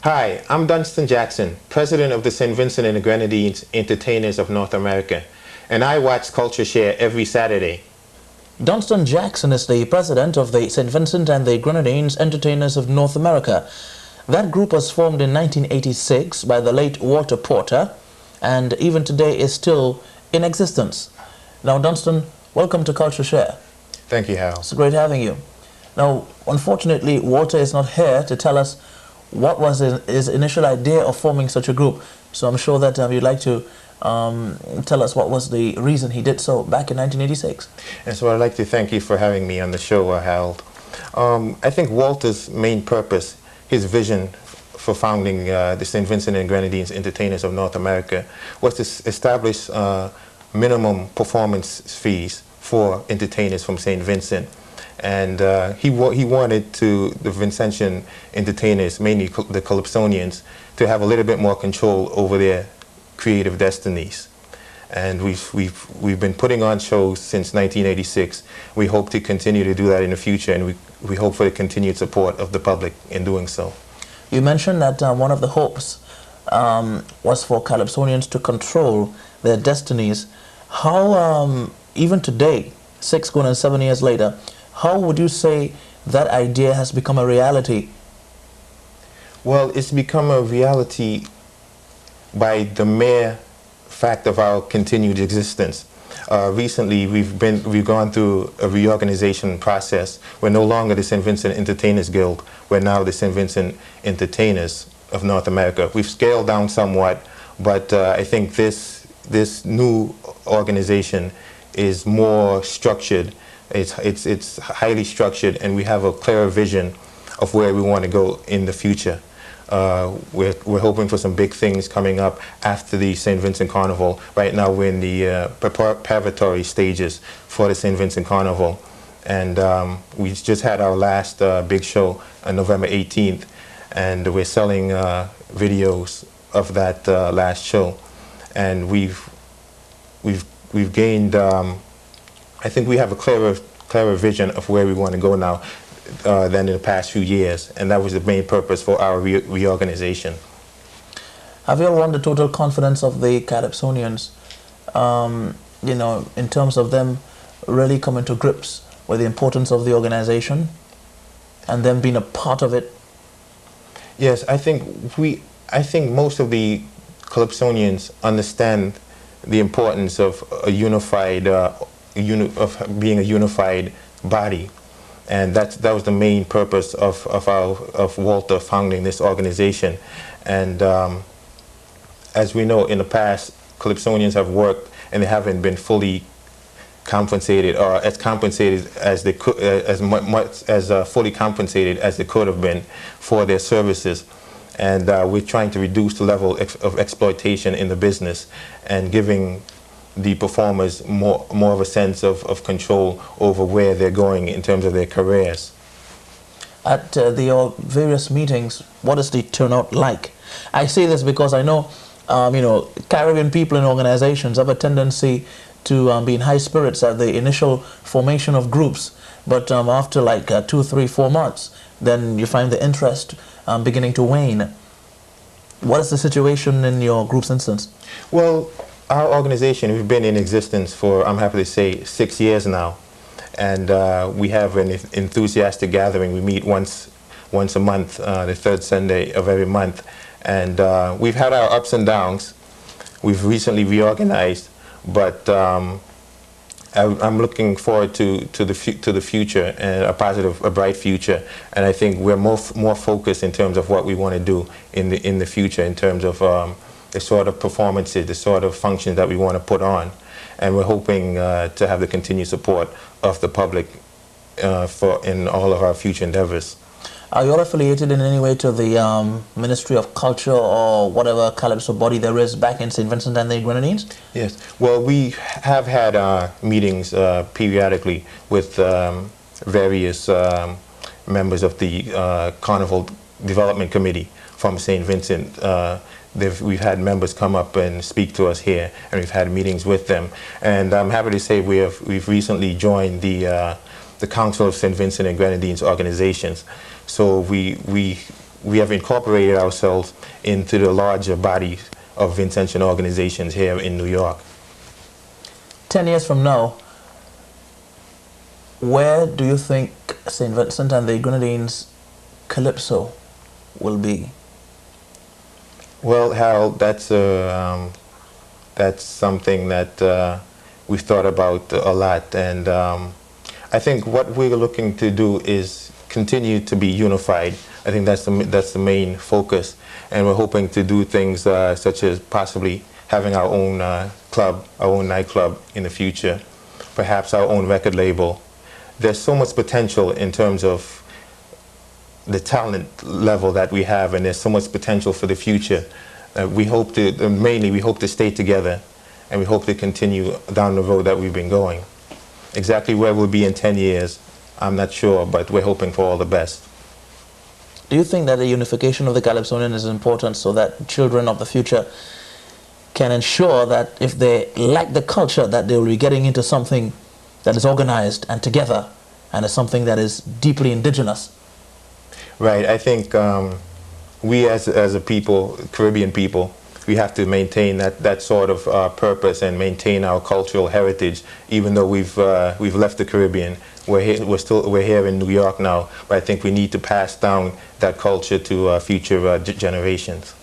Hi, I'm Dunston Jackson, president of the St. Vincent and the Grenadines Entertainers of North America, and I watch CultureShare every Saturday. Dunston Jackson is the president of the St. Vincent and the Grenadines Entertainers of North America. That group was formed in 1986 by the late Walter Porter and even today is still in existence. Now, Dunston, welcome to CultureShare. Thank you, Hal. It's great having you. Now, unfortunately, Walter is not here to tell us what was his initial idea of forming such a group. So I'm sure that you'd like to tell us what was the reason he did so back in 1986. And so I'd like to thank you for having me on the show, Harold. I think Walter's main purpose, his vision for founding the St. Vincent and Grenadines Entertainers of North America, was to establish minimum performance fees for entertainers from St. Vincent. And he wanted the Vincentian entertainers, mainly the Calypsonians, to have a little bit more control over their creative destinies. And we've been putting on shows since 1986. We hope to continue to do that in the future, and we hope for the continued support of the public in doing so. You mentioned that one of the hopes was for Calypsonians to control their destinies. How, even today, 6 going on 7 years later, how would you say that idea has become a reality? Well, it's become a reality by the mere fact of our continued existence. Recently, we've gone through a reorganization process. We're no longer the St. Vincent Entertainers Guild. We're now the St. Vincent Entertainers of North America. We've scaled down somewhat, but I think this new organization is more structured. It's highly structured, and we have a clearer vision of where we want to go in the future. We're hoping for some big things coming up after the St. Vincent Carnival. Right now we're in the preparatory stages for the St. Vincent Carnival, and we just had our last big show on November 18th, and we're selling videos of that last show, and we've gained. I think we have a clearer vision of where we want to go now than in the past few years, and that was the main purpose for our reorganization. Have you won the total confidence of the Calypsonians, you know, in terms of them really coming to grips with the importance of the organization and them being a part of it? Yes, I think most of the Calypsonians understand the importance of a unified of being a unified body, and that was the main purpose of Walter founding this organization. And as we know, in the past, Calypsonians have worked and they haven't been fully compensated, or as compensated as they could, fully compensated as they could have been for their services. And we're trying to reduce the level of exploitation in the business and giving the performers more of a sense of control over where they're going in terms of their careers. At the various meetings, what is the turnout like? I say this because I know, you know, Caribbean people in organizations have a tendency to be in high spirits at the initial formation of groups, but after like 2, 3, 4 months, then you find the interest beginning to wane. What is the situation in your group's instance? Well, our organization, we've been in existence for, I'm happy to say, 6 years now, and we have an enthusiastic gathering. We meet once a month, the third Sunday of every month, and we've had our ups and downs. We've recently reorganized, but I'm looking forward to the future, and a bright future. And I think we're more focused in terms of what we want to do in the future, in terms of the sort of performances, the sort of functions that we want to put on, and we're hoping to have the continued support of the public in all of our future endeavors. Are you all affiliated in any way to the Ministry of Culture or whatever calypso body there is back in St. Vincent and the Grenadines? Yes. Well, we have had meetings periodically with various members of the Carnival Development Committee from St. Vincent. We've had members come up and speak to us here, and we've had meetings with them. And I'm happy to say we've recently joined the Council of St. Vincent and Grenadines organizations. So we we have incorporated ourselves into the larger body of Vincentian organizations here in New York. 10 years from now, where do you think St. Vincent and the Grenadines Calypso will be? Well, Harold, that's something that we've thought about a lot, and I think what we're looking to do is continue to be unified. I think that's the main focus, and we're hoping to do things such as possibly having our own club, our own nightclub in the future, perhaps our own record label. There's so much potential in terms of the talent level that we have, and there's so much potential for the future. We hope to, mainly we hope to stay together, and we hope to continue down the road that we've been going. Exactly where we'll be in 10 years, I'm not sure, but we're hoping for all the best. Do you think that the unification of the Calypsonians is important so that children of the future can ensure that if they lack the culture, that they will be getting into something that is organized and together, and is something that is deeply indigenous? Right. I think we as a people, Caribbean people, we have to maintain that sort of purpose and maintain our cultural heritage, even though we've left the Caribbean. We're here in New York now, but I think we need to pass down that culture to future generations.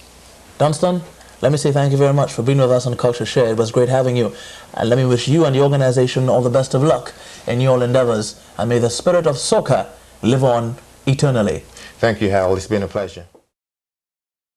Dunston, let me say thank you very much for being with us on CultureShare. It was great having you, and let me wish you and the organization all the best of luck in your endeavors, and may the spirit of soca live on eternally. Thank you, Harold. It's been a pleasure.